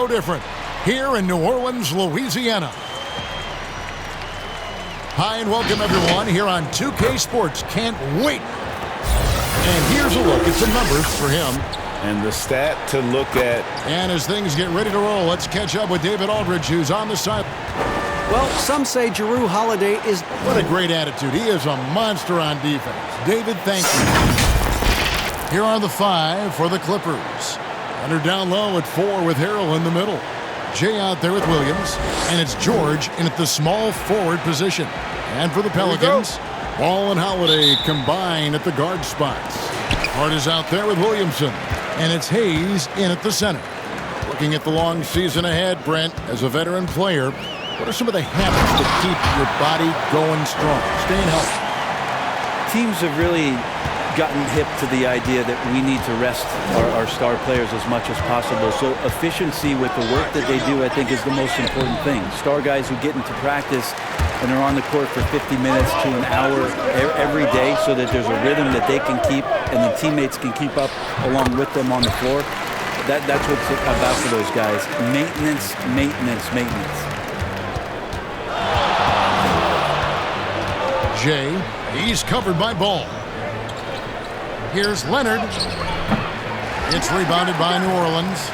no different here in New Orleans, Louisiana. Hi and welcome everyone here on 2K Sports. Can't wait. And here's a look at some numbers for him. And the stat to look at. And as things get ready to roll, let's catch up with David Aldridge, who's on the side. Well, some say Jrue Holiday is... What a great attitude. He is a monster on defense. David, thank you. Here are the 5 for the Clippers. Under down low at 4 with Harrell in the middle. Jay out there with Williams. And it's George in at the small forward position. And for the Pelicans, Ball and Holiday combine at the guard spots. Hart is out there with Williamson. And it's Hayes in at the center. Looking at the long season ahead, Brent, as a veteran player, what are some of the habits that keep your body going strong, staying healthy? Teams have really gotten hip to the idea that we need to rest our star players as much as possible. So efficiency with the work that they do, I think, is the most important thing. Star guys who get into practice and are on the court for 50 minutes to an hour every day so that there's a rhythm that they can keep and the teammates can keep up along with them on the floor. That's what's about for those guys. Maintenance, maintenance, maintenance. Jay, he's covered by Ball. Here's Leonard. It's rebounded by New Orleans.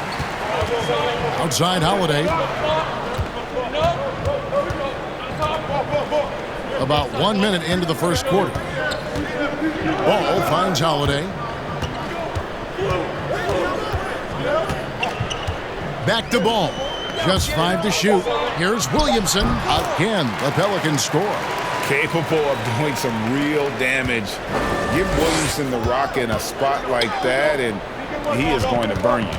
Outside Holiday. About 1 minute into the first quarter. Ball finds Holiday. Back to Ball. Just 5 to shoot. Here's Williamson. Again, the Pelicans score. Capable of doing some real damage. Give Williamson the rock in a spot like that, and he is going to burn you.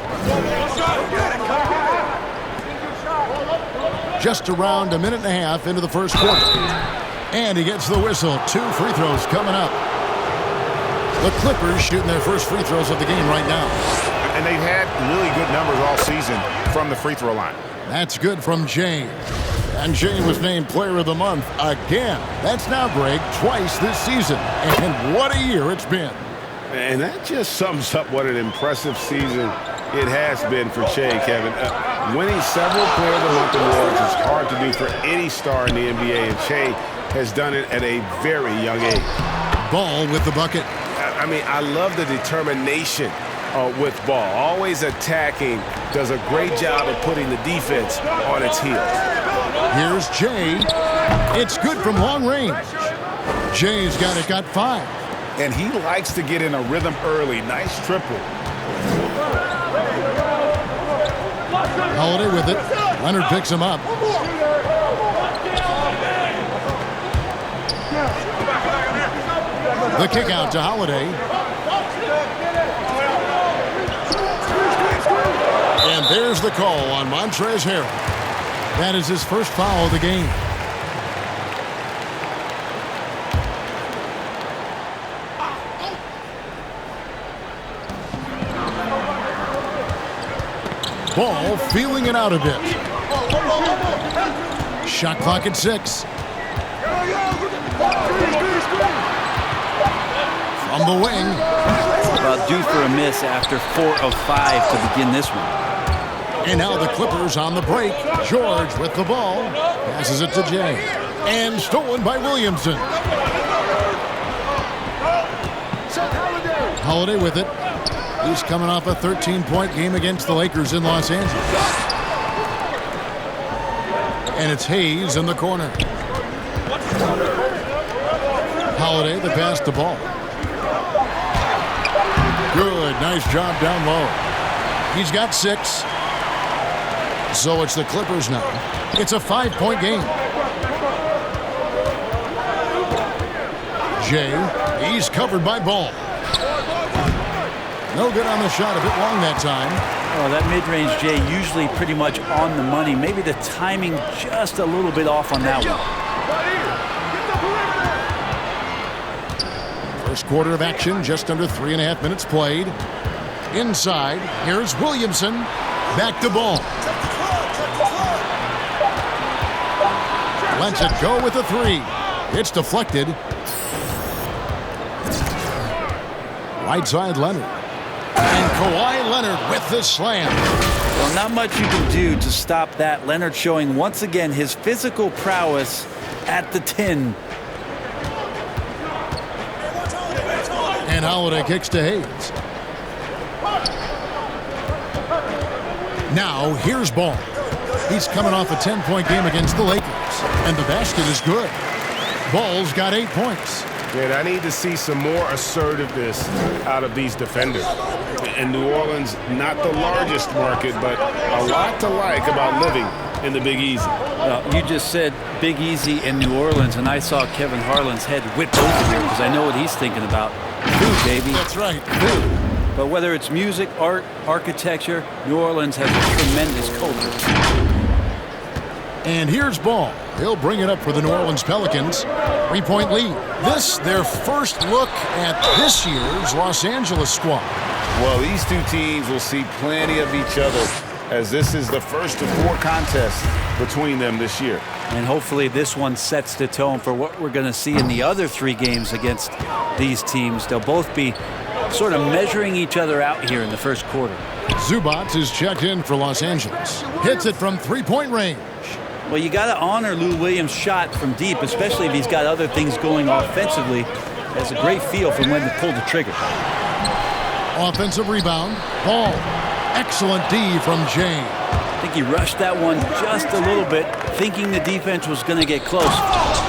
Just around a minute and a half into the first quarter. And he gets the whistle. 2 free throws coming up. The Clippers shooting their first free throws of the game right now. And they've had really good numbers all season from the free throw line. That's good from Jay. And Jay was named Player of the Month again. That's now, Greg, twice this season. And what a year it's been. And that just sums up what an impressive season it has been for Jay, Kevin. Winning several Player of the Month awards is hard to do for any star in the NBA, and Jay has done it at a very young age. Ball with the bucket. I mean, I love the determination with Ball. Always attacking, does a great job of putting the defense on its heels. Here's Jay. It's good from long range. Jay's got 5. And he likes to get in a rhythm early. Nice triple. Holiday with it. Leonard picks him up. The kick out to Holiday. And there's the call on Montrezl Harrell. That is his first foul of the game. Ball feeling it out a bit. Shot clock at 6. From the wing. Well, due for a miss after 4 of 5 to begin this one. And now the Clippers on the break. George with the ball. Passes it to Jay. And stolen by Williamson. Holiday with it. He's coming off a 13-point game against the Lakers in Los Angeles. And it's Hayes in the corner. Holiday, the pass to Ball. Good, nice job down low. He's got 6. So it's the Clippers now. It's a 5-point game. Jay, he's covered by Ball. No good on the shot, a bit long that time. Oh, that mid-range Jay usually pretty much on the money. Maybe the timing just a little bit off on that one. First quarter of action, just under 3.5 minutes played. Inside, here's Williamson. Back to Ball. Lets it go with a 3. It's deflected. Right side Leonard. And Kawhi Leonard with the slam. Well, not much you can do to stop that. Leonard showing once again his physical prowess at the 10. And Holiday kicks to Hayes. Now, here's Ball. He's coming off a 10-point game against the Lakers. And the basket is good. Ball's got 8 points. Man, I need to see some more assertiveness out of these defenders. And New Orleans, not the largest market, but a lot to like about living in the Big Easy. You just said Big Easy in New Orleans, and I saw Kevin Harlan's head whip over here because I know what he's thinking about. Food, baby. That's right. Food. But whether it's music, art, architecture, New Orleans has a tremendous culture. And here's Ball. He'll bring it up for the New Orleans Pelicans. 3-point lead. This, their first look at this year's Los Angeles squad. Well, these two teams will see plenty of each other as this is the first of 4 contests between them this year. And hopefully this one sets the tone for what we're going to see in the other 3 games against these teams. They'll both be sort of measuring each other out here in the first quarter. Zubac is checked in for Los Angeles. Hits it from 3-point range. Well, you got to honor Lou Williams' shot from deep, especially if he's got other things going offensively. Has a great feel for when to pull the trigger. Offensive rebound. Ball. Excellent D from Jay. I think he rushed that one just a little bit, thinking the defense was going to get close.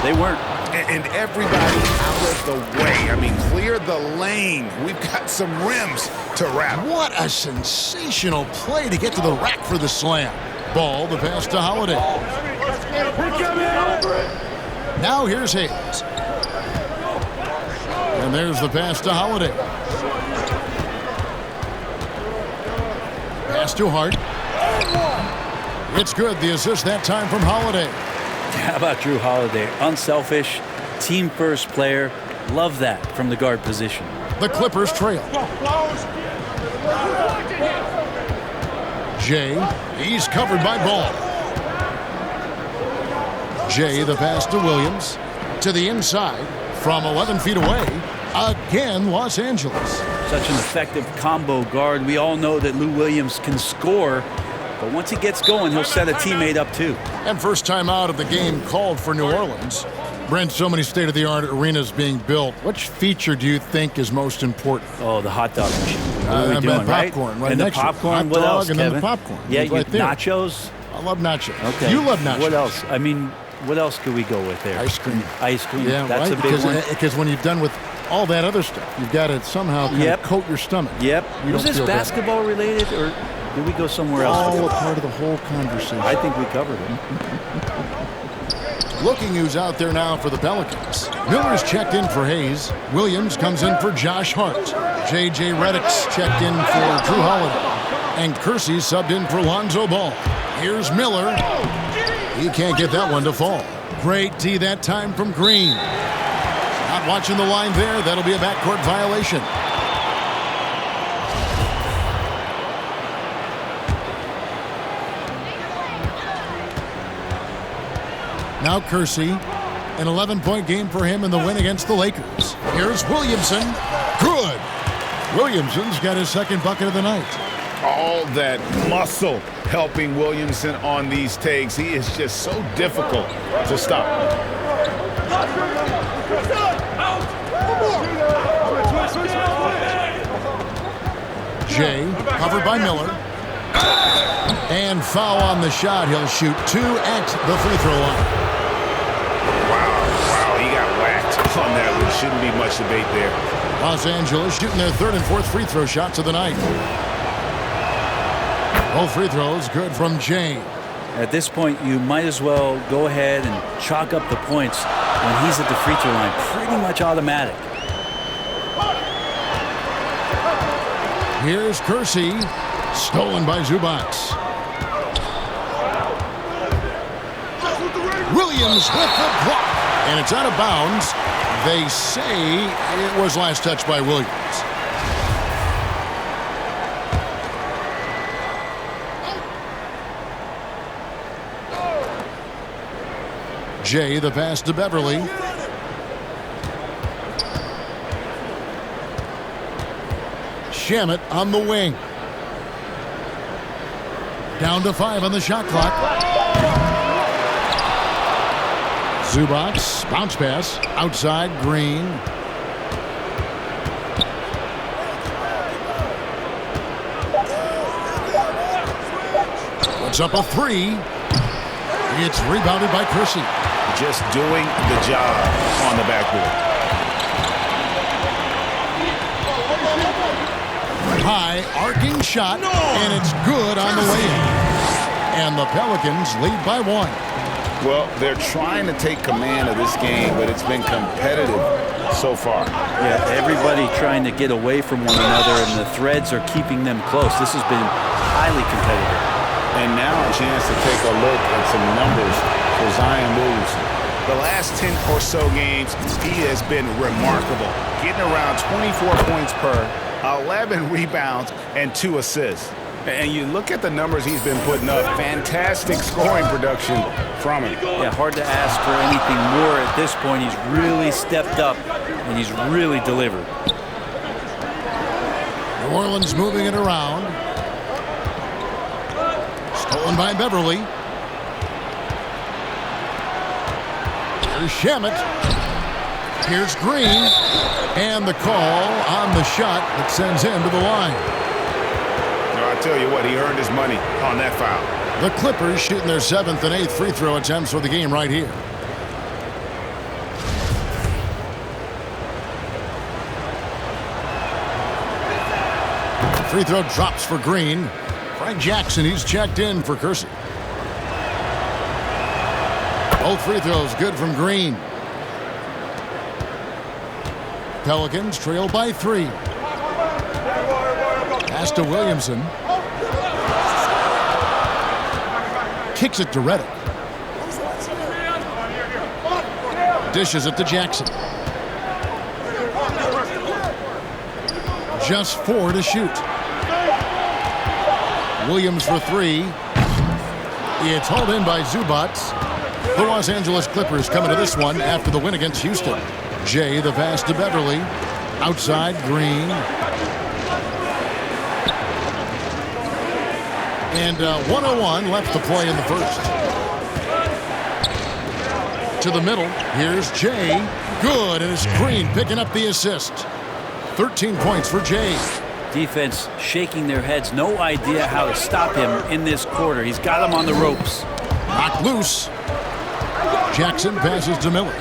They weren't. And everybody out of the way. I mean, clear the lane. We've got some rims to wrap. What a sensational play to get to the rack for the slam. Ball, the pass to Holiday. Now here's Hayes. And there's the pass to Holiday. Pass to Hart. It's good. The assist that time from Holiday. How about Drew Holiday? Unselfish, team-first player. Love that from the guard position. The Clippers trail. Jay, he's covered by Ball. Jay, the pass to Williams. To the inside from 11 feet away. Again, Los Angeles. Such an effective combo guard. We all know that Lou Williams can score, but once he gets going, he'll set a teammate up too. And first time out of the game called for New Orleans. Brent, so many state-of-the-art arenas being built. Which feature do you think is most important? Oh, the hot dog machine. What are we doing, popcorn, right and next the to it. popcorn, Hot what dog else, and Kevin? then the popcorn. Yeah, right there. nachos. I love nachos. Okay. You love nachos. What else? I mean, what else could we go with there? Ice cream. Ice cream. Yeah, that's right? a big one. Because when you're done with all that other stuff, you've got to somehow kind of coat your stomach. Yep. You Was don't this feel bad. basketball related, or did we go somewhere else? All a part of the whole conversation. I think we covered it. Looking who's out there now for the Pelicans. Miller's checked in for Hayes. Williams comes in for Josh Hart. J.J. Redick's checked in for Drew Holiday. And Kersey subbed in for Lonzo Ball. Here's Miller. He can't get that one to fall. Great D that time from Green. Not watching the line there. That'll be a backcourt violation. Now Kersey, an 11-point game for him in the win against the Lakers. Here's Williamson. Good. Williamson's got his second bucket of the night. All that muscle helping Williamson on these takes. He is just so difficult to stop. Jay, covered by Miller. And foul on the shot. He'll shoot 2 at the free throw line. Wow, he got whacked on that one. Shouldn't be much debate there. Los Angeles shooting their third and fourth free throw shots of the night. Both free throws good from Jay. At this point, you might as well go ahead and chalk up the points when he's at the free throw line. Pretty much automatic. Here's Kersey. Stolen by Zubac. Williams with the block. And it's out of bounds. They say it was last touched by Williams. Jay, the pass to Beverly. Shamet on the wing. Down to 5 on the shot clock. Zubac, bounce pass, outside, Green. Puts up a 3. It's rebounded by Kersey. Just doing the job on the backboard. High, arcing shot, and it's good on the way in. And the Pelicans lead by 1. Well, they're trying to take command of this game, but it's been competitive so far. Yeah, everybody trying to get away from one another, and the threads are keeping them close. This has been highly competitive. And now a chance to take a look at some numbers for Zion Williamson. The last 10 or so games, he has been remarkable. Getting around 24 points per, 11 rebounds, and 2 assists. And you look at the numbers he's been putting up, fantastic scoring production from him. Yeah, hard to ask for anything more at this point. He's really stepped up, and he's really delivered. New Orleans moving it around. Stolen by Beverly. Here's Shamet. Here's Green. And the call on the shot that sends him to the line. Now, I tell you what, he earned his money on that foul. The Clippers shooting their 7th and 8th free throw attempts for the game right here. Free throw drops for Green. Frank Jackson, he's checked in for Kersey. Both free throws good from Green. Pelicans trail by 3. Pass to Williamson. Kicks it to Redick. Dishes it to Jackson. Just 4 to shoot. Williams for 3. It's hauled in by Zubac. The Los Angeles Clippers coming to this one after the win against Houston. Jay, the pass to Beverly. Outside, Green. And 1:01 left to play in the first. To the middle. Here's Jay. Good, and it's Green picking up the assist. 13 points for Jay. Defense shaking their heads. No idea how to stop him in this quarter. He's got him on the ropes. Knocked loose. Jackson passes to Miller.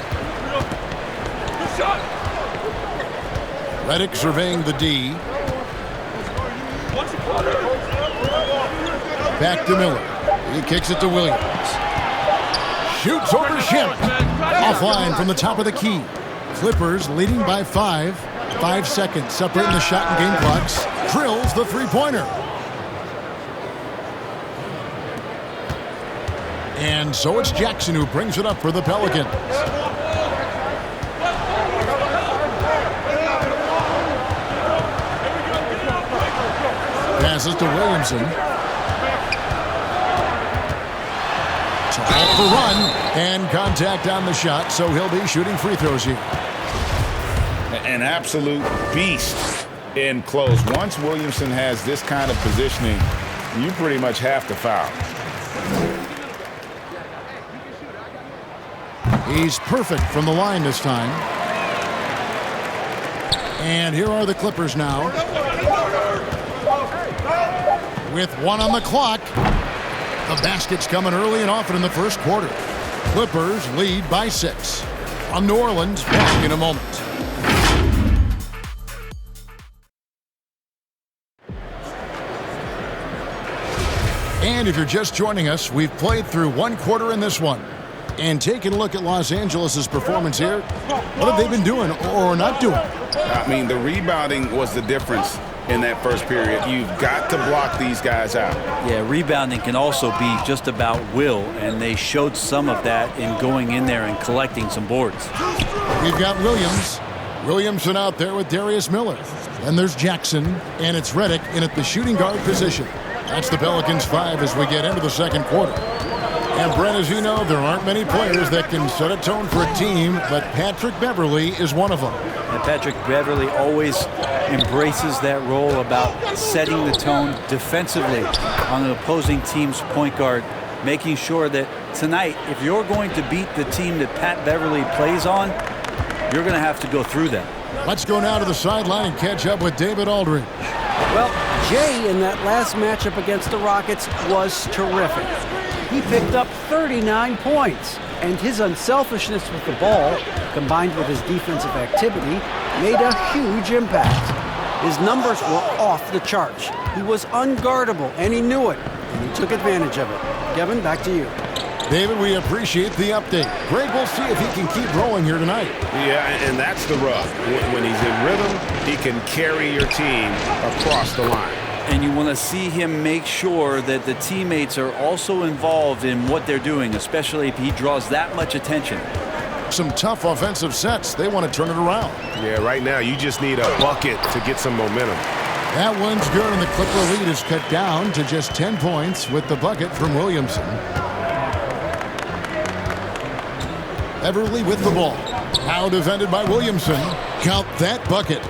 Redick surveying the D. Back to Miller. He kicks it to Williams. Shoots over Shamet. Offline from the top of the key. Clippers leading by 5. 5 seconds separating the shot and game clocks. Drills the three-pointer. And so it's Jackson who brings it up for the Pelicans. Passes to Williamson. Off the run and contact on the shot, so he'll be shooting free throws here. An absolute beast in close. Once Williamson has this kind of positioning, you pretty much have to foul. He's perfect from the line this time. And here are the Clippers now. With 1 on the clock. The basket's coming early and often in the first quarter. Clippers lead by 6. From New Orleans, back in a moment. And if you're just joining us, we've played through 1 quarter in this one. And taking a look at Los Angeles' performance here, what have they been doing or not doing? I mean, the rebounding was the difference in that first period. You've got to block these guys out. Yeah, rebounding can also be just about will, and they showed some of that in going in there and collecting some boards. We've got Williamson out there with Darius Miller. Then there's Jackson, and it's Redick in at the shooting guard position. That's the Pelicans 5 as we get into the second quarter. And Brent, as you know, there aren't many players that can set a tone for a team, but Patrick Beverley is one of them. And Patrick Beverley always embraces that role about setting the tone defensively on an opposing team's point guard, making sure that tonight, if you're going to beat the team that Pat Beverley plays on, you're going to have to go through them. Let's go now to the sideline and catch up with David Aldridge. Well, Jay in that last matchup against the Rockets was terrific. He picked up 39 points, and his unselfishness with the ball, combined with his defensive activity, made a huge impact. His numbers were off the charts. He was unguardable, and he knew it, and he took advantage of it. Kevin, back to you. David, we appreciate the update. Greg, we'll see if he can keep rolling here tonight. Yeah, and that's the rub. When he's in rhythm, he can carry your team across the line. And you want to see him make sure that the teammates are also involved in what they're doing, especially if he draws that much attention. Some tough offensive sets. They want to turn it around. Yeah, right now you just need a bucket to get some momentum. That one's good, and the Clipper lead is cut down to just 10 points with the bucket from Williamson. Beverley with the ball. Now defended by Williamson. Count that bucket.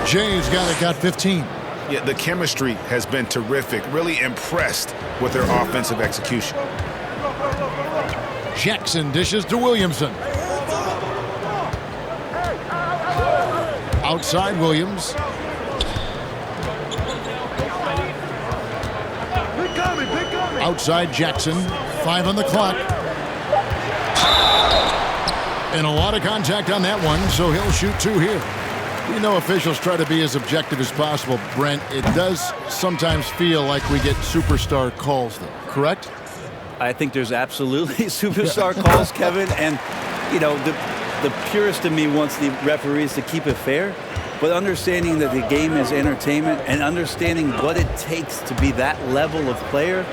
Jay's got 15. Yeah, the chemistry has been terrific. Really impressed with their offensive execution. Jackson dishes to Williamson. Outside Williams. Outside Jackson. 5 on the clock. And a lot of contact on that one, so he'll shoot 2 here. We know officials try to be as objective as possible, Brent. It does sometimes feel like we get superstar calls, though, correct? I think there's absolutely superstar calls, Kevin. And, you know, the purist in me wants the referees to keep it fair, but understanding that the game is entertainment and understanding what it takes to be that level of player,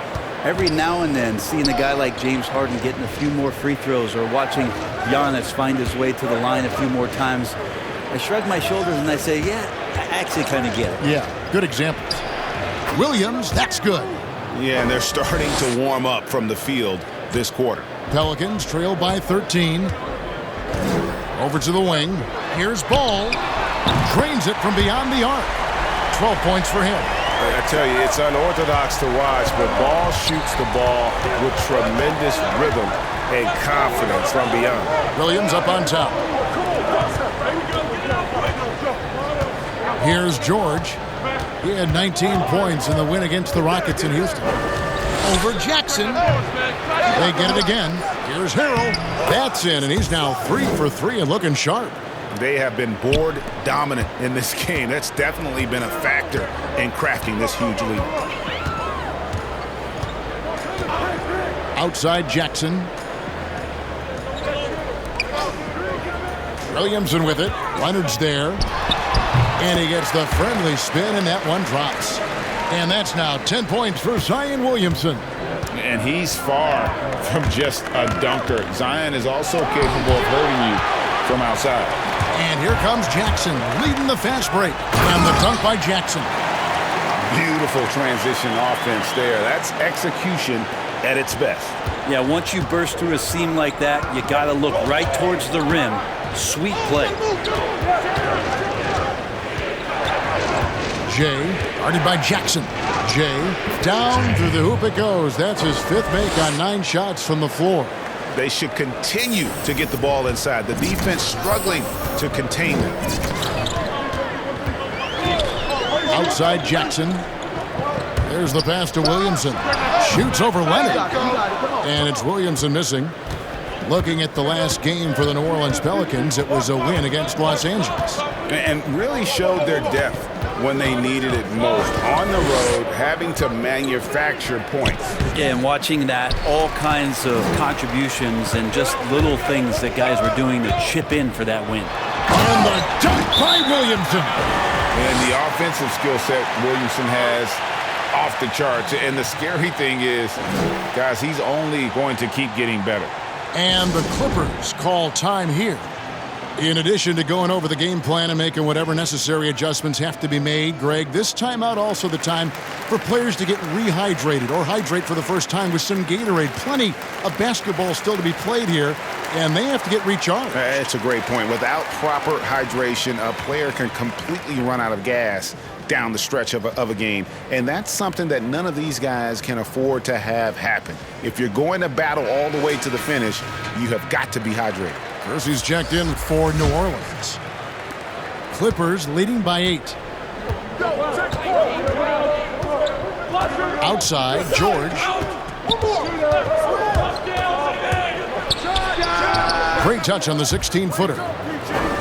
every now and then seeing a guy like James Harden getting a few more free throws or watching Giannis find his way to the line a few more times, I shrug my shoulders and I say, yeah, I actually kind of get it. Yeah, good examples. Williams, that's good. Yeah, and they're starting to warm up from the field this quarter. Pelicans trail by 13. Over to the wing. Here's Ball. Drains it from beyond the arc. 12 points for him. I tell you, it's unorthodox to watch, but Ball shoots the ball with tremendous rhythm and confidence from beyond. Williams up on top. Here's George. He had 19 points in the win against the Rockets in Houston. Over Jackson. They get it again. Here's Harrell. That's in, and he's now 3 for 3 and looking sharp. They have been board dominant in this game. That's definitely been a factor in crafting this huge lead. Outside Jackson. Williamson with it. Leonard's there. And he gets the friendly spin, and that one drops. And that's now 10 points for Zion Williamson. And he's far from just a dunker. Zion is also capable of hurting you from outside. And here comes Jackson leading the fast break. And the dunk by Jackson. Beautiful transition offense there. That's execution at its best. Yeah, once you burst through a seam like that, you got to look right towards the rim. Sweet play. Jay, guarded by Jackson. Jay, down through the hoop it goes. That's his 5th make on 9 shots from the floor. They should continue to get the ball inside. The defense struggling to contain them. Outside Jackson. There's the pass to Williamson. Shoots over Leonard. And it's Williamson missing. Looking at the last game for the New Orleans Pelicans, it was a win against Los Angeles. And really showed their depth when they needed it most. On the road, having to manufacture points. Yeah, and watching that, all kinds of contributions and just little things that guys were doing to chip in for that win. And the dunk by Williamson. And the offensive skill set Williamson has off the charts. And the scary thing is, guys, he's only going to keep getting better. And the Clippers call time here. In addition to going over the game plan and making whatever necessary adjustments have to be made, Greg, this timeout also the time for players to get rehydrated or hydrate for the first time with some Gatorade. Plenty of basketball still to be played here, and they have to get recharged. That's a great point. Without proper hydration, a player can completely run out of gas down the stretch of a game. And that's something that none of these guys can afford to have happen. If you're going to battle all the way to the finish, you have got to be hydrated. Kersey's checked in for New Orleans. Clippers leading by 8. Outside, George. Great touch on the 16-footer.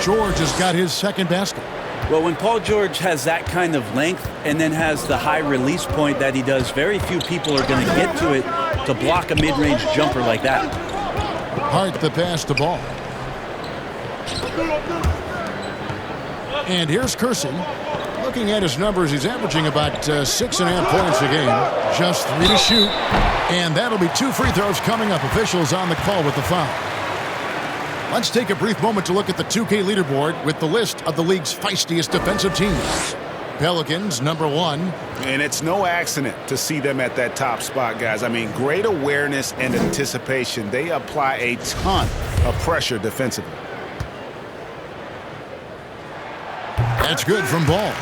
George has got his second basket. Well, when Paul George has that kind of length and then has the high release point that he does, very few people are going to get to it to block a mid-range jumper like that. Hart the pass to Ball. And here's Kersey. Looking at his numbers, he's averaging about 6.5 points a game. Just 3 to shoot. And that'll be 2 free throws coming up. Officials on the call with the foul. Let's take a brief moment to look at the 2K leaderboard with the list of the league's feistiest defensive teams. Pelicans, number 1. And it's no accident to see them at that top spot, guys. I mean, great awareness and anticipation. They apply a ton of pressure defensively. That's good from Ball.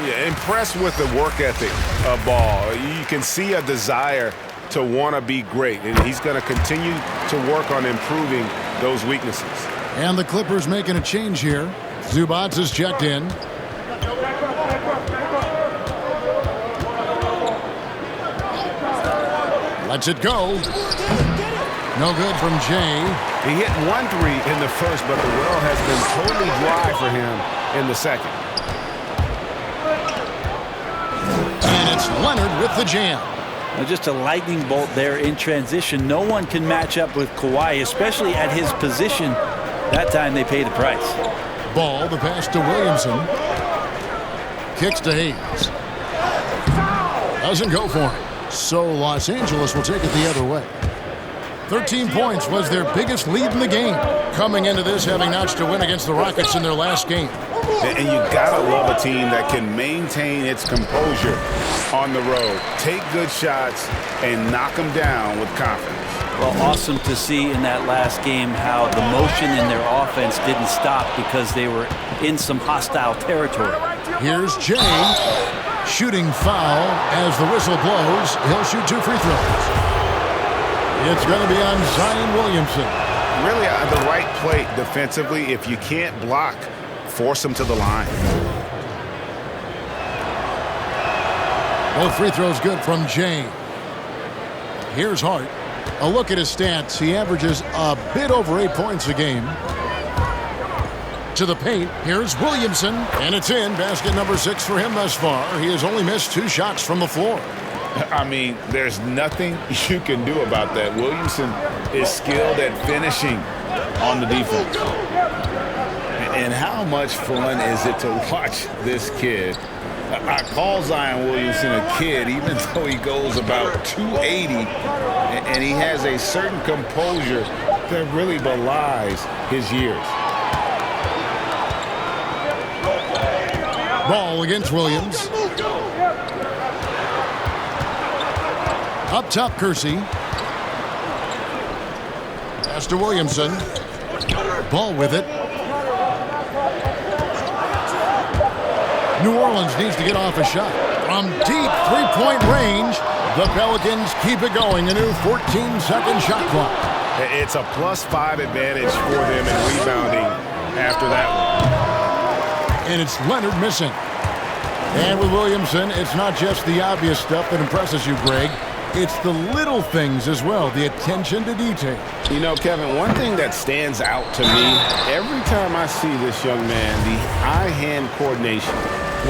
Yeah, impressed with the work ethic of Ball. You can see a desire to want to be great, and he's going to continue to work on improving those weaknesses. And the Clippers making a change here. Zubats is checked in. Lets it go. No good from Jay. He hit 1 3 in the first, but the well has been totally dry for him in the second. And it's Leonard with the jam. Just a lightning bolt there in transition. No one can match up with Kawhi, especially at his position. That time they pay the price. Ball, the pass to Williamson. Kicks to Hayes. Doesn't go for it. So Los Angeles will take it the other way. 13 points was their biggest lead in the game. Coming into this, having notched a win against the Rockets in their last game. And you gotta love a team that can maintain its composure on the road, take good shots, and knock them down with confidence. Well, awesome to see in that last game how the motion in their offense didn't stop because they were in some hostile territory. Here's Jay. Shooting foul as the whistle blows. He'll shoot 2 free throws. It's going to be on Zion Williamson. Really the right play defensively. If you can't block, force him to the line. Both free throws good from Jay. Here's Hart. A look at his stats. He averages a bit over 8 points a game. To the paint. Here's Williamson. And it's in. Basket number 6 for him thus far. He has only missed 2 shots from the floor. I mean, there's nothing you can do about that. Williamson is skilled at finishing on the defense. And how much fun is it to watch this kid? I call Zion Williamson a kid, even though he goes about 280, and he has a certain composure that really belies his years. Ball against Williams. Up top, Kersey. Pass to Williamson. Ball with it. New Orleans needs to get off a shot. From deep three-point range, the Pelicans keep it going. A new 14-second shot clock. It's a +5 advantage for them in rebounding after that one. And it's Leonard missing. And with Williamson, it's not just the obvious stuff that impresses you, Greg. It's the little things as well, the attention to detail. You know, Kevin, one thing that stands out to me, every time I see this young man, the eye-hand coordination,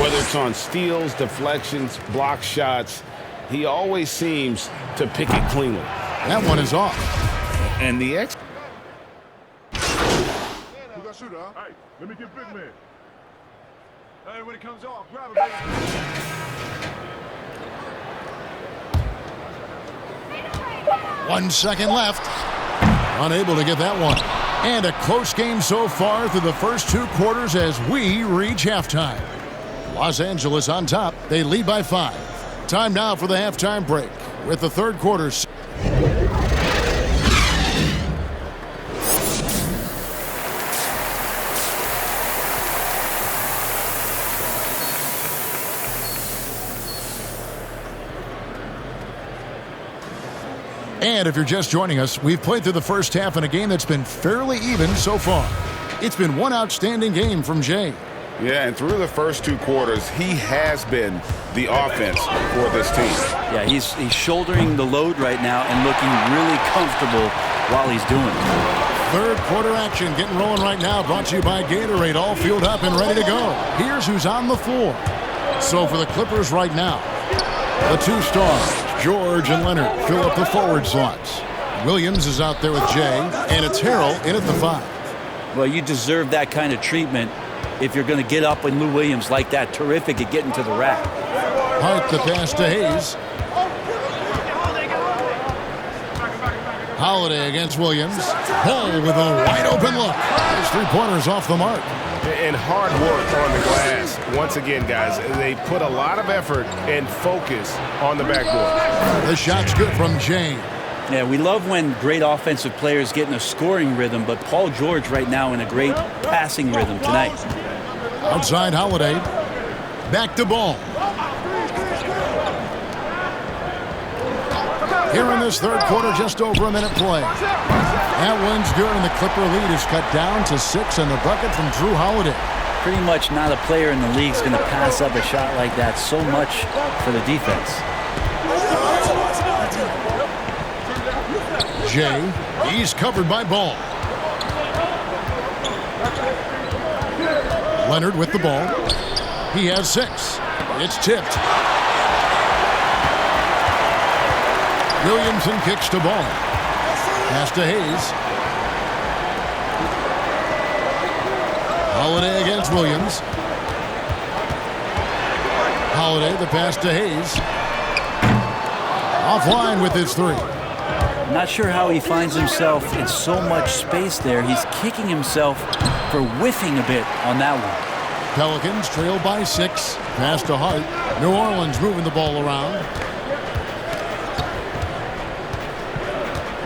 whether it's on steals, deflections, block shots, he always seems to pick it cleanly. That one is off. And the Who got shooter, huh? Hey, let me get big man. Hey, when it comes off, grab it, baby. 1 second left. Unable to get that one. And a close game so far through the first 2 quarters as we reach halftime. Los Angeles on top. They lead by 5. Time now for the halftime break with the third quarter. And if you're just joining us, we've played through the first half in a game that's been fairly even so far. It's been one outstanding game from Jay. Yeah, and through the first 2 quarters, he has been the offense for this team. Yeah, he's shouldering the load right now and looking really comfortable while he's doing it. Third quarter action getting rolling right now, brought to you by Gatorade, all fueled up and ready to go. Here's who's on the floor. So for the Clippers right now, the 2 stars, George and Leonard, fill up the forward slots. Williams is out there with Jay, and it's Harrell in at the 5. Well, you deserve that kind of treatment if you're going to get up with Lou Williams like that. Terrific at getting to the rack. Hart the pass to Hayes. Holiday against Williams. Ball with a wide open look. His 3-pointers off the mark. And hard work on the glass. Once again, guys, they put a lot of effort and focus on the backboard. The shot's good from Jay. Yeah, we love when great offensive players get in a scoring rhythm, but Paul George right now in a great passing rhythm tonight. Outside Holiday. Back to Ball. Here in this third quarter, just over a minute play. That one's good, and the Clipper lead is cut down to 6, and the bucket from Drew Holiday. Pretty much not a player in the league is going to pass up a shot like that. So much for the defense. Jay, he's covered by Ball. Leonard with the ball. He has 6. It's tipped. Williamson kicks to Ball. Pass to Hayes. Holiday against Williams. Holiday, the pass to Hayes. Offline with his 3. Not sure how he finds himself in so much space there. He's kicking himself for whiffing a bit on that one. Pelicans trail by 6. Pass to Hart. New Orleans moving the ball around.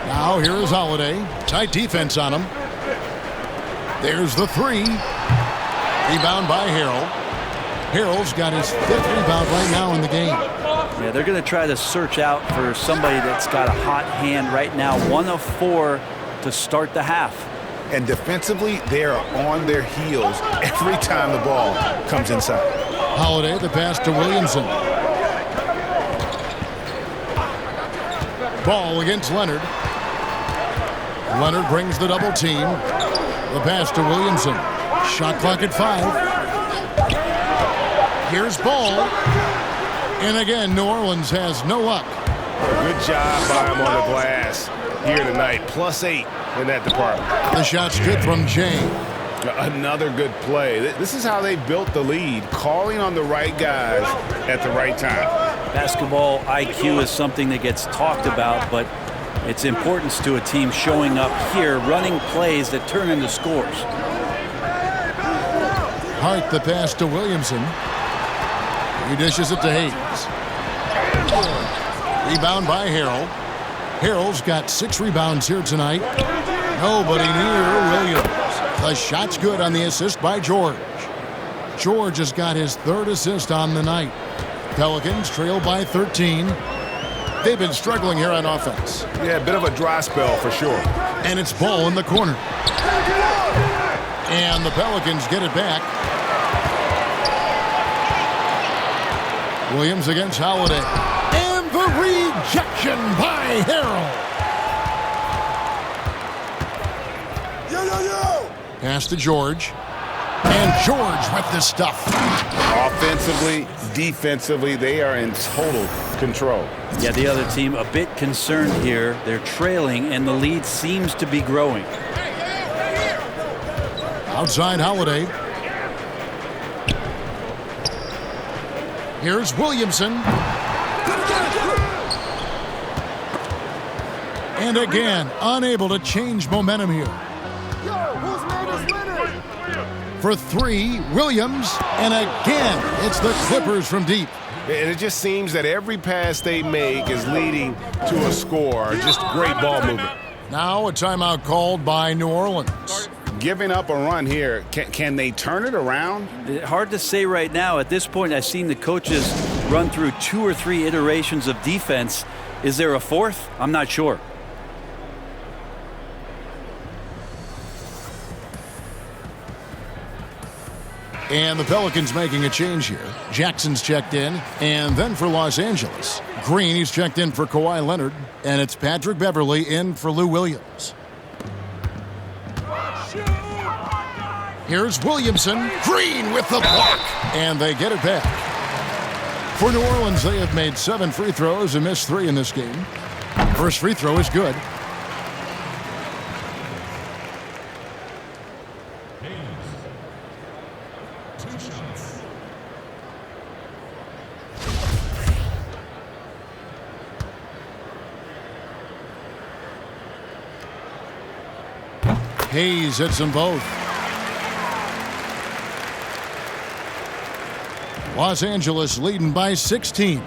Now here is Holiday. Tight defense on him. There's the 3. Rebound by Harrell. Harrell's got his 5th rebound right now in the game. Yeah, they're going to try to search out for somebody that's got a hot hand right now. 1 of 4 to start the half. And defensively, they are on their heels every time the ball comes inside. Holiday, the pass to Williamson. Ball against Leonard. Leonard brings the double team. The pass to Williamson. Shot clock at 5. Here's Ball. And again, New Orleans has no luck. Good job by him on the glass here tonight. +8 in that department. The shot's good from Jay. Another good play. This is how they built the lead, calling on the right guys at the right time. Basketball IQ is something that gets talked about, but its importance to a team showing up here, running plays that turn into scores. Hart the pass to Williamson. He dishes it to Hayes. Rebound by Harrell. Harrell's got 6 rebounds here tonight. Nobody near Williams. The shot's good on the assist by George. George has got his 3rd assist on the night. Pelicans trail by 13. They've been struggling here on offense. Yeah, a bit of a dry spell for sure. And it's Ball in the corner. And the Pelicans get it back. Williams against Holiday. And the rejection by Harrell. Pass to George. And George with the stuff. Offensively, defensively, they are in total control. Yeah, the other team a bit concerned here. They're trailing, and the lead seems to be growing. Outside Holiday. Here's Williamson. And again, unable to change momentum here. For three, Williams. And again, it's the Clippers from deep. And it just seems that every pass they make is leading to a score. Just great ball movement. Now a timeout called by New Orleans. Giving up a run here. Can they turn it around? Hard to say right now. At this point, I've seen the coaches run through 2 or 3 iterations of defense. Is there a fourth? I'm not sure. And the Pelicans making a change here. Jackson's checked in, and then for Los Angeles, Green, he's checked in for Kawhi Leonard, and it's Patrick Beverley in for Lou Williams. Here's Williamson. Green with the block, and they get it back. For New Orleans, they have made 7 free throws and missed 3 in this game. First free throw is good. Hayes hits them both. Los Angeles leading by 16.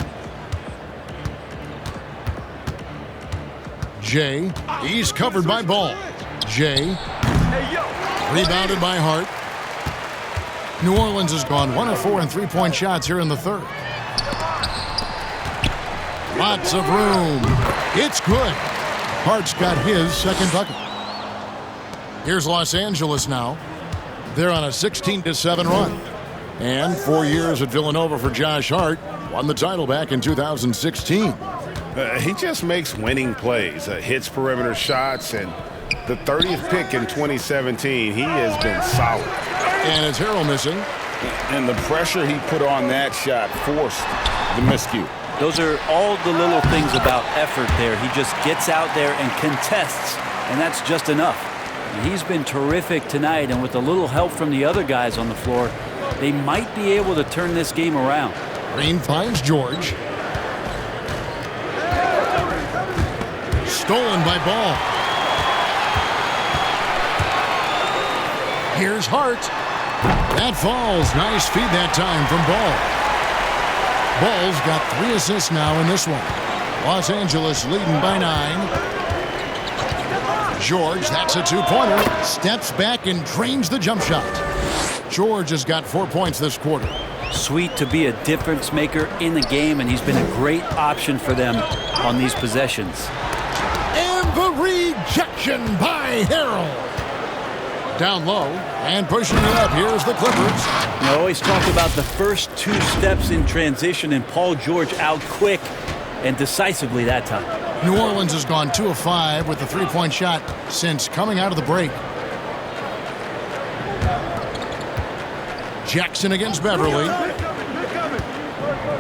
Jay, he's covered by Ball. Jay, rebounded by Hart. New Orleans has gone 1 of 4 in three-point shots here in the third. Lots of room. It's good. Hart's got his second bucket. Here's Los Angeles now. They're on a 16-7 run. And 4 years at Villanova for Josh Hart. Won the title back in 2016. He just makes winning plays, hits perimeter shots, and the 30th pick in 2017, he has been solid. And it's Harrell missing. And the pressure he put on that shot forced the miscue. Those are all the little things about effort there. He just gets out there and contests, and that's just enough. He's been terrific tonight, and with a little help from the other guys on the floor, they might be able to turn this game around. Green finds George. Stolen by Ball. Here's Hart. That falls. Nice feed that time from Ball. Ball's got 3 assists now in this one. Los Angeles leading by 9. George, that's a 2-pointer. Steps back and drains the jump shot. George has got 4 points this quarter. Sweet to be a difference maker in the game, and he's been a great option for them on these possessions. And the rejection by Harrell. Down low and pushing it up. Here's the Clippers. You always talk about the first 2 steps in transition, and Paul George out quick and decisively that time. New Orleans has gone 2 of 5 with the 3-point shot since coming out of the break. Jackson against Beverley.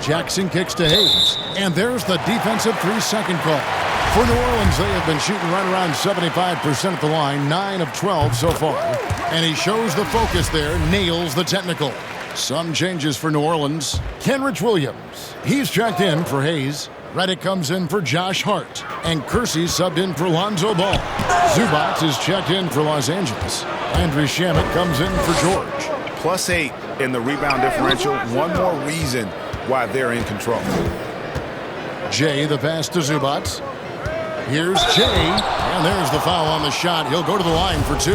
Jackson kicks to Hayes. And there's the defensive 3-second call. For New Orleans, they have been shooting right around 75% at the line, 9 of 12 so far. And he shows the focus there, nails the technical. Some changes for New Orleans. Kenrich Williams, he's checked in for Hayes. Reddick comes in for Josh Hart. And Kersey subbed in for Lonzo Ball. Zubac is checked in for Los Angeles. Andrew Shamet comes in for George. +8 in the rebound differential. One more reason why they're in control. Jay, the pass to Zubac. Here's Jay, and there's the foul on the shot. He'll go to the line for 2.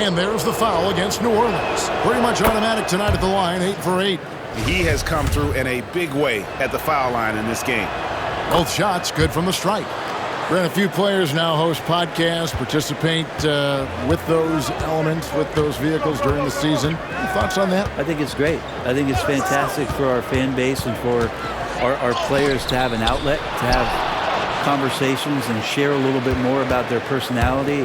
And there's the foul against New Orleans. Pretty much automatic tonight at the line, 8 for 8. He has come through in a big way at the foul line in this game. Both shots good from the strike. Brent, a few players now host podcasts, participate with those elements, with those vehicles during the season. Any thoughts on that? I think it's great. I think it's fantastic for our fan base and for our players to have an outlet, to have conversations and share a little bit more about their personality.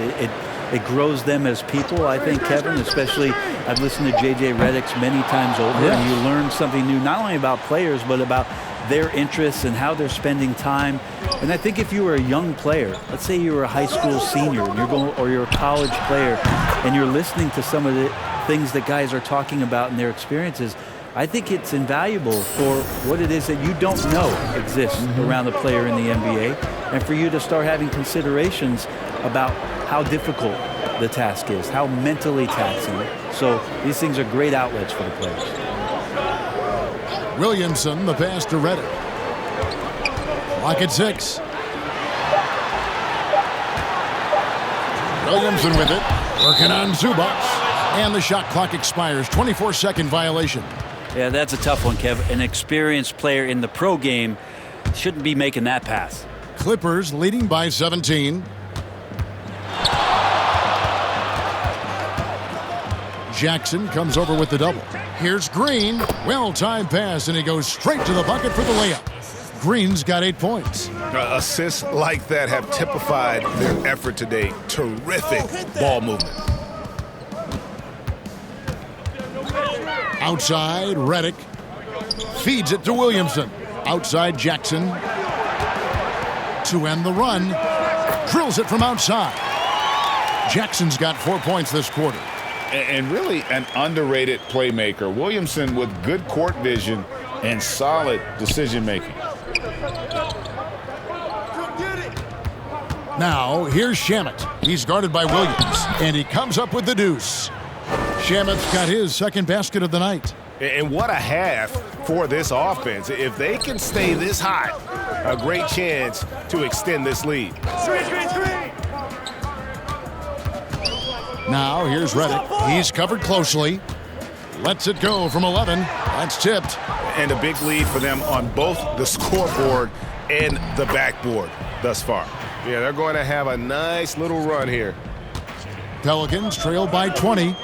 It grows them as people, I think, Kevin, especially I've listened to J.J. Redick's many times over, and you learn something new, not only about players, but about their interests and how they're spending time. And I think if you were a young player, let's say you were a high school senior and you're a college player and you're listening to some of the things that guys are talking about in their experiences, I think it's invaluable for what it is that you don't know exists around a player in the NBA, and for you to start having considerations about how difficult the task is, how mentally taxing. So these things are great outlets for the players. Williamson, the pass to Reddick. Clock at 6. Williamson with it, working on Zubac. And the shot clock expires. 24-second violation. Yeah, that's a tough one, Kev. An experienced player in the pro game shouldn't be making that pass. Clippers leading by 17. Jackson comes over with the double. Here's Green. Well-timed pass, and he goes straight to the bucket for the layup. Green's got 8 points. Assists like that have typified their effort today. Terrific ball movement. Outside, Reddick feeds it to Williamson. Outside, Jackson to end the run. Drills it from outside. Jackson's got 4 points this quarter. And really an underrated playmaker. Williamson with good court vision and solid decision-making. Now, here's Shamet. He's guarded by Williams, and he comes up with the deuce. Shamet's got his second basket of the night. And what a half for this offense. If they can stay this hot, a great chance to extend this lead. Now, here's Reddick. He's covered closely. Lets it go from 11. That's tipped. And a big lead for them on both the scoreboard and the backboard thus far. Yeah, they're going to have a nice little run here. Pelicans trail by 20.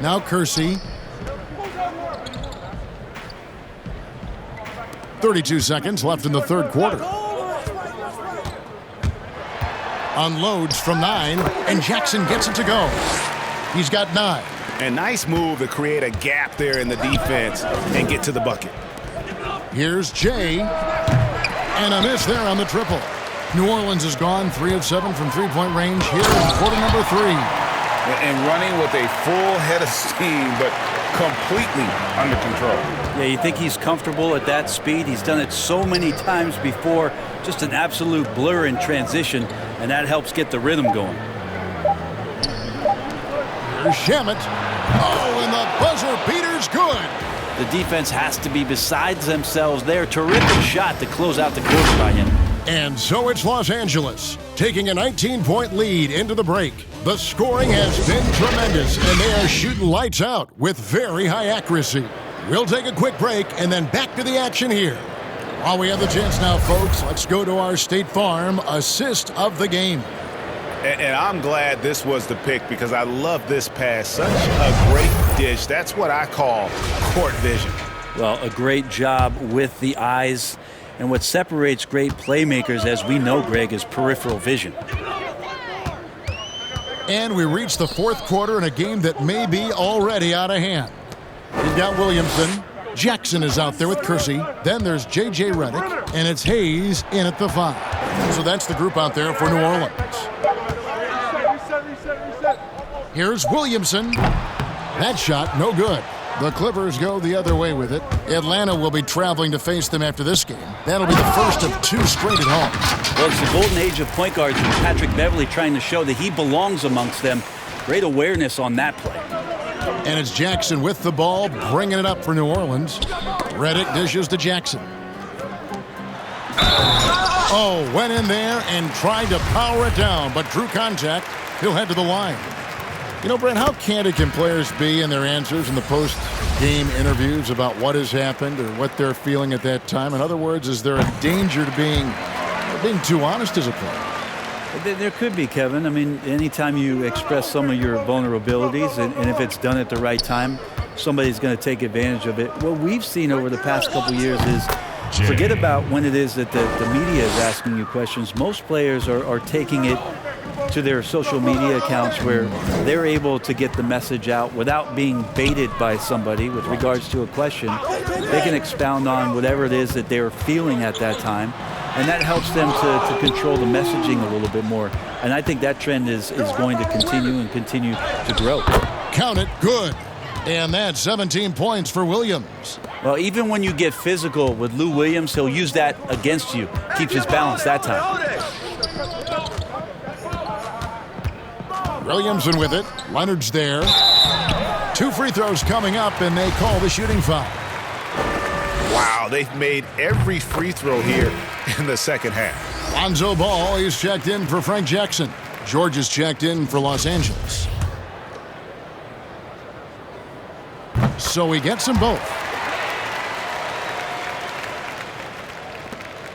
Now Kersey. 32 seconds left in the third quarter. Unloads from 9, and Jackson gets it to go. He's got 9. A nice move to create a gap there in the defense and get to the bucket. Here's Jay. And a miss there on the triple. New Orleans is gone 3 of 7 from three-point range here in quarter number 3. And running with a full head of steam, but completely under control. Yeah, you think he's comfortable at that speed? He's done it so many times before. Just an absolute blur in transition, and that helps get the rhythm going. Here's Shamet. Oh, and the buzzer beater's good. The defense has to be besides themselves there. Terrific shot to close out the quarter by him. And so it's Los Angeles taking a 19-point lead into the break. The scoring has been tremendous, and they are shooting lights out with very high accuracy. We'll take a quick break and then back to the action here. While we have the chance now, folks, let's go to our State Farm assist of the game. And I'm glad this was the pick because I love this pass. Such a great dish. That's what I call court vision. Well, a great job with the eyes. And what separates great playmakers, as we know, Greg, is peripheral vision. And we reach the fourth quarter in a game that may be already out of hand. We've got Williamson. Jackson is out there with Kersey. Then there's J.J. Reddick. And it's Hayes in at the 5. So that's the group out there for New Orleans. Here's Williamson. That shot, no good. The Clippers go the other way with it. Atlanta will be traveling to face them after this game. That'll be the first of 2 straight at home. Well, it's the golden age of point guards, and Patrick Beverley trying to show that he belongs amongst them. Great awareness on that play. And it's Jackson with the ball, bringing it up for New Orleans. Reddick dishes to Jackson. Oh, went in there and tried to power it down, but drew contact. He'll head to the line. You know, Brent, how candid can players be in their answers in the post-game interviews about what has happened or what they're feeling at that time? In other words, is there a danger to being too honest as a player? There could be, Kevin. I mean, anytime you express some of your vulnerabilities, and if it's done at the right time, somebody's going to take advantage of it. What we've seen over the past couple years is forget about when it is that the media is asking you questions. Most players are taking it to their social media accounts where they're able to get the message out without being baited by somebody with regards to a question. They can expound on whatever it is that they're feeling at that time, and that helps them to control the messaging a little bit more. And I think that trend is going to continue to grow. Count it, good. And that's 17 points for Williams. Well, even when you get physical with Lou Williams, he'll use that against you. Keeps his balance that time. Williamson with it. Leonard's there. 2 free throws coming up, and they call the shooting foul. Wow, they've made every free throw here in the second half. Lonzo Ball, he's checked in for Frank Jackson. George is checked in for Los Angeles. So he gets them both.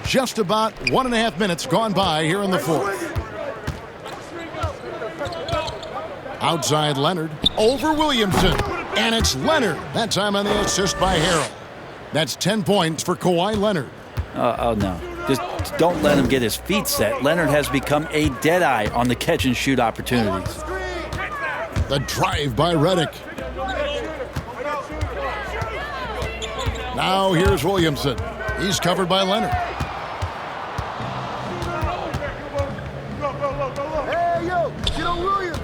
Just about 1.5 minutes gone by here in the fourth. Outside Leonard, over Williamson, and it's Leonard. That time on the assist by Harrell. That's 10 points for Kawhi Leonard. Oh, no. Just don't let him get his feet set. Leonard has become a deadeye on the catch-and-shoot opportunities. The drive by Redick. Now here's Williamson. He's covered by Leonard. Hey, yo, get on Williams.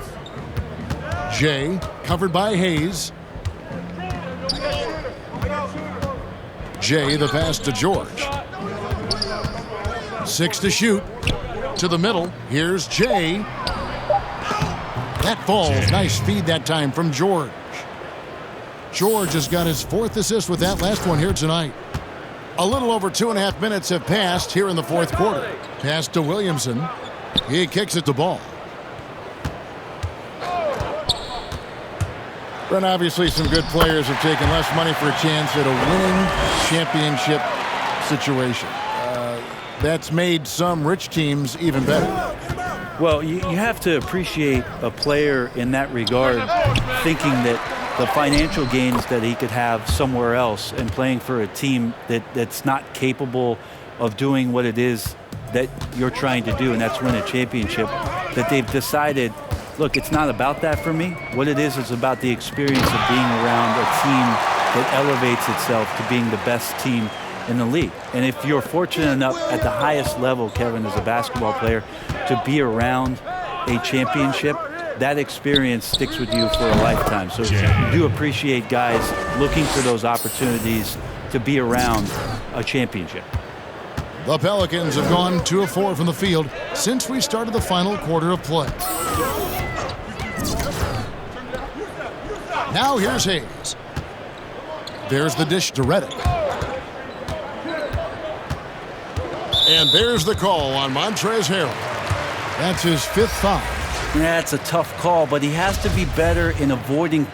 Jay covered by Hayes. Jay the pass to George. 6 to shoot. To the middle. Here's Jay. That falls. Nice feed that time from George. George has got his 4th assist with that last one here tonight. A little over 2.5 minutes have passed here in the fourth quarter. Pass to Williamson. He kicks it to Ball. But obviously some good players have taken less money for a chance at a winning championship situation. That's made some rich teams even better. Well, you have to appreciate a player in that regard, thinking that the financial gains that he could have somewhere else and playing for a team that's not capable of doing what it is that you're trying to do, and that's win a championship, that they've decided, look, it's not about that for me. What it is about the experience of being around a team that elevates itself to being the best team in the league. And if you're fortunate enough at the highest level, Kevin, as a basketball player, to be around a championship, that experience sticks with you for a lifetime. So you do appreciate guys looking for those opportunities to be around a championship. The Pelicans have gone 2 of 4 from the field since we started the final quarter of play. Now here's Hayes. There's the dish to Redick. And there's the call on Montrezl Harrell. That's his 5th foul. Yeah, it's a tough call, but he has to be better in avoiding.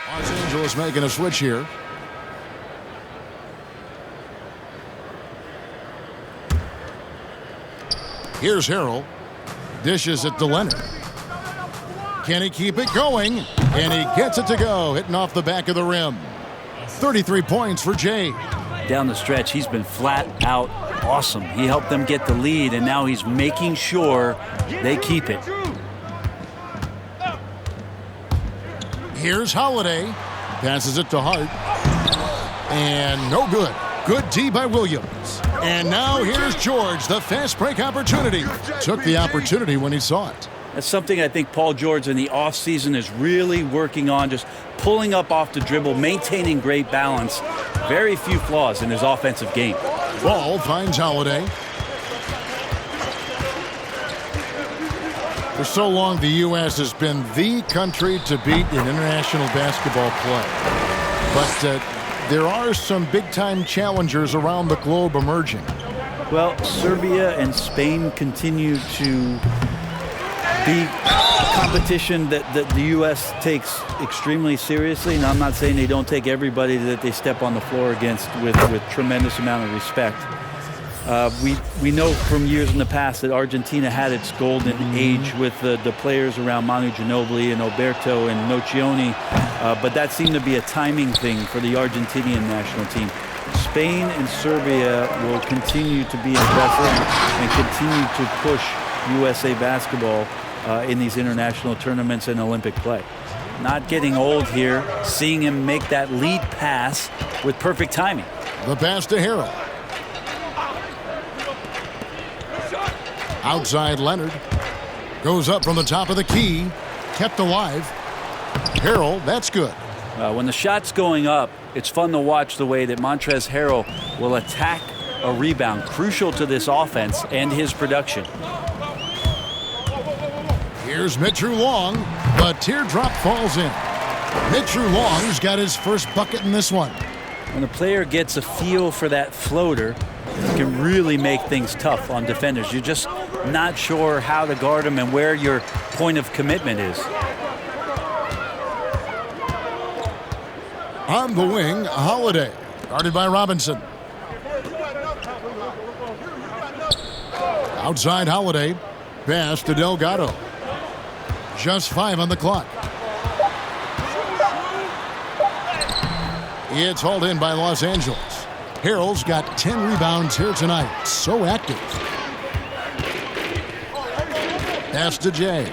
Los Angeles making a switch here. Here's Harrell. Dishes it to Leonard. Can he keep it going? And he gets it to go, hitting off the back of the rim. 33 points for Jay. Down the stretch, he's been flat out awesome. He helped them get the lead, and now he's making sure they keep it. Here's Holiday. Passes it to Hart. And no good. Good D by Williams. And now here's George, the fast break opportunity. Took the opportunity when he saw it. That's something I think Paul George in the offseason is really working on, just pulling up off the dribble, maintaining great balance. Very few flaws in his offensive game. Ball finds Holiday. For so long, the U.S. has been the country to beat in international basketball play. But there are some big-time challengers around the globe emerging. Well, Serbia and Spain continue to be competition that the U.S. takes extremely seriously. And I'm not saying they don't take everybody that they step on the floor against with tremendous amount of respect. We know from years in the past that Argentina had its golden age with the players around Manu Ginobili and Alberto and Nocioni, but that seemed to be a timing thing for the Argentinian national team. Spain and Serbia will continue to be impressive and continue to push USA basketball in these international tournaments and Olympic play. Not getting old here, seeing him make that lead pass with perfect timing. The pass to Harrell. Outside Leonard. Goes up from the top of the key. Kept alive. Harrell, that's good. When the shot's going up, it's fun to watch the way that Montrezl Harrell will attack a rebound, crucial to this offense and his production. Here's Mitchell Long. The teardrop falls in. Mitchell Long's got his first bucket in this one. When a player gets a feel for that floater, it can really make things tough on defenders. You're just not sure how to guard them and where your point of commitment is. On the wing, Holiday, guarded by Robinson. Outside Holiday, pass to Delgado. Just 5 on the clock. It's hauled in by Los Angeles. Harrell's got 10 rebounds here tonight. So active. Pass to Jay.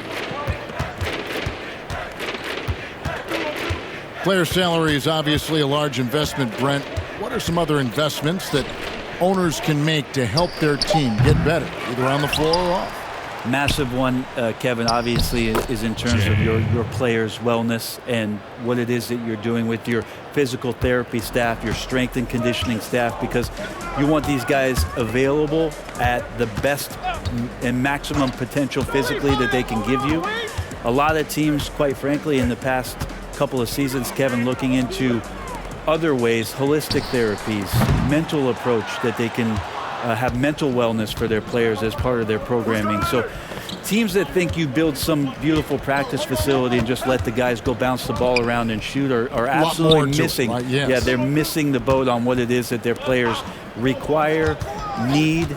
Player salary is obviously a large investment, Brent. What are some other investments that owners can make to help their team get better, either on the floor or off? Massive one, Kevin, obviously, is in terms of your players' wellness and what it is that you're doing with your physical therapy staff, your strength and conditioning staff, because you want these guys available at the best and maximum potential physically that they can give you. A lot of teams, quite frankly, in the past couple of seasons, Kevin, looking into other ways, holistic therapies, mental approach that they can have mental wellness for their players as part of their programming. So teams that think you build some beautiful practice facility and just let the guys go bounce the ball around and shoot are absolutely missing. Right? Yes. Yeah, they're missing the boat on what it is that their players require, need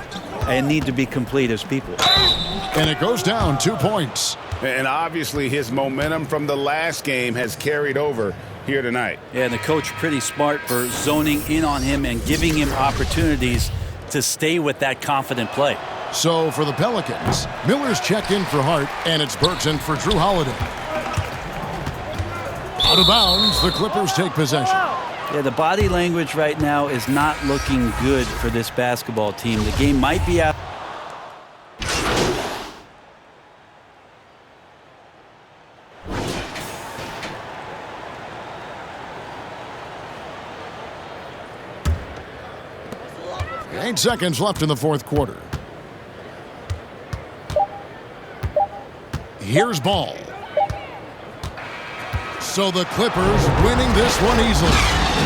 to be complete as people. And it goes down 2 points. And obviously his momentum from the last game has carried over here tonight. Yeah, and the coach pretty smart for zoning in on him and giving him opportunities to stay with that confident play. So for the Pelicans, Miller's checked in for Hart, and it's Burks in for Drew Holiday. Out of bounds, the Clippers take possession. Yeah, the body language right now is not looking good for this basketball team. The game might be out. Eight seconds left in the fourth quarter. Here's Ball. So the Clippers winning this one easily.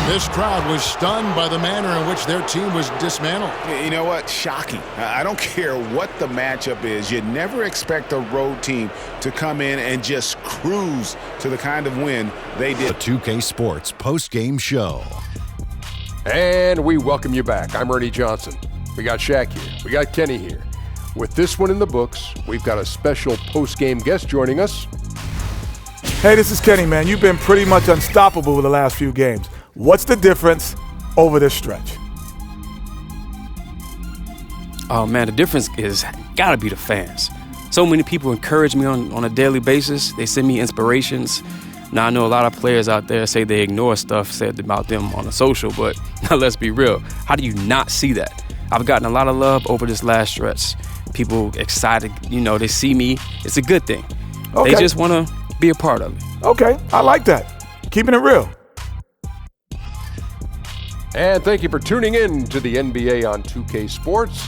This crowd was stunned by the manner in which their team was dismantled. You know what? Shocking. I don't care what the matchup is. You never expect a road team to come in and just cruise to the kind of win they did. The 2K Sports post-game show. And we welcome you back. I'm Ernie Johnson. We got Shaq here. We got Kenny here. With this one in the books, we've got a special post-game guest joining us. Hey, this is Kenny, man. You've been pretty much unstoppable the last few games. What's the difference over this stretch? Oh, man, the difference is gotta be the fans. So many people encourage me on a daily basis. They send me inspirations. Now, I know a lot of players out there say they ignore stuff said about them on the social, but now let's be real. How do you not see that? I've gotten a lot of love over this last stretch. People excited, they see me. It's a good thing. Okay. They just want to be a part of it. Okay, I like that. Keeping it real. And thank you for tuning in to the NBA on 2K Sports.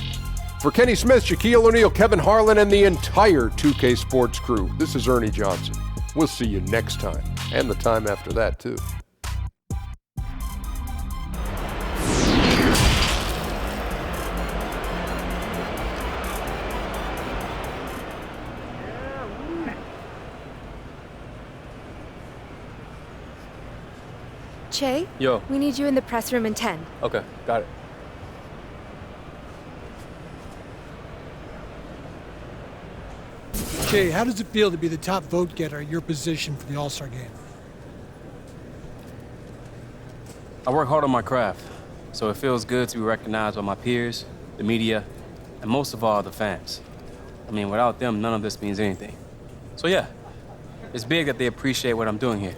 For Kenny Smith, Shaquille O'Neal, Kevin Harlan, and the entire 2K Sports crew, this is Ernie Johnson. We'll see you next time, and the time after that, too. Che? Yo. We need you in the press room in 10. Okay, got it. Che, how does it feel to be the top vote getter at your position for the All-Star game? I work hard on my craft, so it feels good to be recognized by my peers, the media, and most of all, the fans. Without them, none of this means anything. So yeah, it's big that they appreciate what I'm doing here.